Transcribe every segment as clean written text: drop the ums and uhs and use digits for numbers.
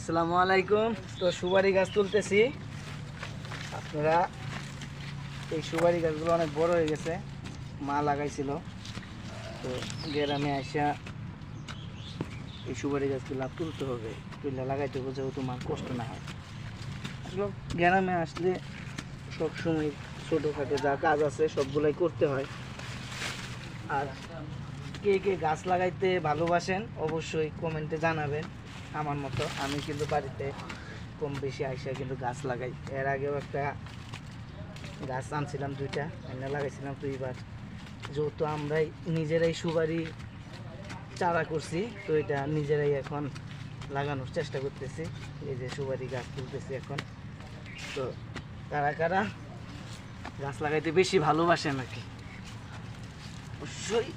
আসসালামু আলাইকুম। তো সুপারি গাছ তুলতেছি। আপনারা এই সুপারি গাছগুলো অনেক বড় হয়ে গেছে, মা লাগাইছিল। তো গ্রামে আসা এই সুপারি গাছগুলো তুলতে হবে, তুলে লাগাইতে হবে যেহেতু মার কষ্ট না হয়। আসলে গ্রামে আসলে সবসময় ছোটোখাটো যা কাজ আছে সবগুলাই করতে হয়। আর কে কে গাছ লাগাইতে ভালোবাসেন অবশ্যই কমেন্টে জানাবেন। আমার মতো আমি কিন্তু বাড়িতে কম বেশি আইসা কিন্তু গাছ লাগাই। এর আগেও একটা গাছ আনছিলাম, দুইটা এনে লাগাইছিলাম। তো এবার যেহেতু আমরাই নিজেরাই সুপারি চারা করছি, তো এটা নিজেরাই এখন লাগানোর চেষ্টা করতেছি। এই যে সুপারি গাছ তুলতেছি এখন। তো কারা কারা গাছ লাগাইতে বেশি ভালোবাসেন আর কি অবশ্যই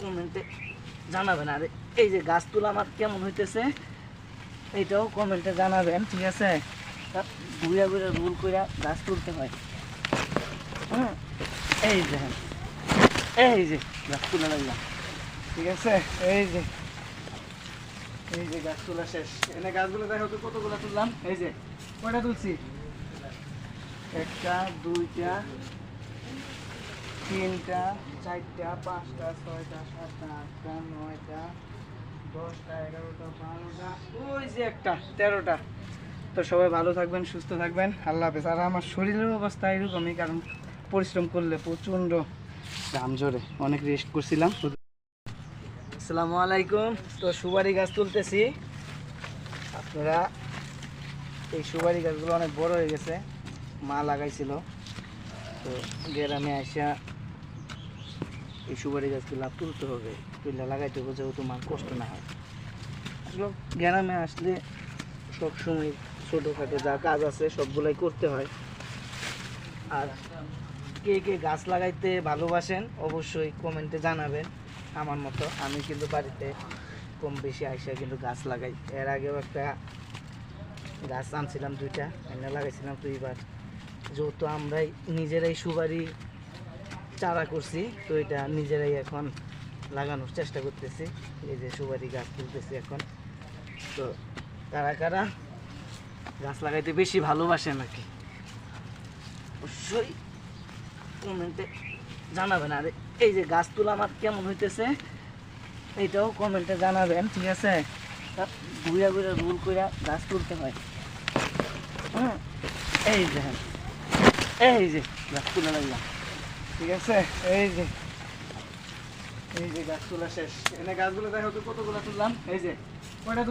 কমেন্টে জানাবেন। আর এই যে গাছ তোলা আমার কেমন হইতেছে এইটাও কমেন্টে জানাবেন, ঠিক আছে? ঘুরে ঘুরে রুল করে গাছ তুলতে হয়। হ্যাঁ, এই যে গাছ তুলে লাগলাম, ঠিক আছে? এই যে গাছ তোলা শেষ। এনে গাছগুলো দেখো তো কতগুলো তুললাম। এই যে কয়টা তুলছি, একটা দুইটা তিনটা চারটা পাঁচটা ছয়টা সাতটা আটটা নয়টা 10টা 11টা 12টা, ওই যে একটা 13টা। তো সবাই ভালো থাকবেন, সুস্থ থাকবেন, আল্লাহ হাফেজ। আর আমার শরীরের অবস্থা এরকমই, কারণ পরিশ্রম করলে প্রচণ্ড ঘাম ঝরে, অনেক রেস্ট করছিলাম। আসসালামু আলাইকুম। তো সুপারি গাছ তুলতেছি। আপনারা এই সুপারি গাছগুলো অনেক বড় হয়ে গেছে, মা লাগাইছিল। তো গ্রামে আসা এই সুপারি গাছগুলো তুলতে হবে, তুলে লাগাইতে হবে যেহেতু মার কষ্ট না হয়। আসলে গ্রামে আসলে সবসময় ছোটোখাটো যা কাজ আছে সবগুলাই করতে হয়। আর কে কে গাছ লাগাইতে ভালোবাসেন অবশ্যই কমেন্টে জানাবেন। আমার মতো আমি কিন্তু বাড়িতে কম বেশি আইসা কিন্তু গাছ লাগাই। এর আগেও একটা গাছ আনছিলাম, দুইটা এনে লাগাইছিলাম। তো এবার যেহেতু আমরাই নিজেরাই সুপারি চারা করছি, তো এটা নিজেরাই এখন লাগানোর চেষ্টা করতেছি। এই যে সুপারি গাছ তুলতেছি এখন। তো কারা কারা গাছ লাগাইতে বেশি ভালোবাসেন আর কি অবশ্যই কমেন্টে জানাবেন। আর এই যে গাছ তোলা আমার কেমন হইতেছে এইটাও কমেন্টে জানাবেন, ঠিক আছে? ঘুরে ঘুরে রুল করে গাছ তুলতে হয়। হ্যাঁ, এই যে গাছ তুলে লাগলাম, ঠিক আছে? এই যে গাছ তোলা শেষ। এনে গাছগুলো দেখো তো কতগুলো তুললাম। এই যে কয়টা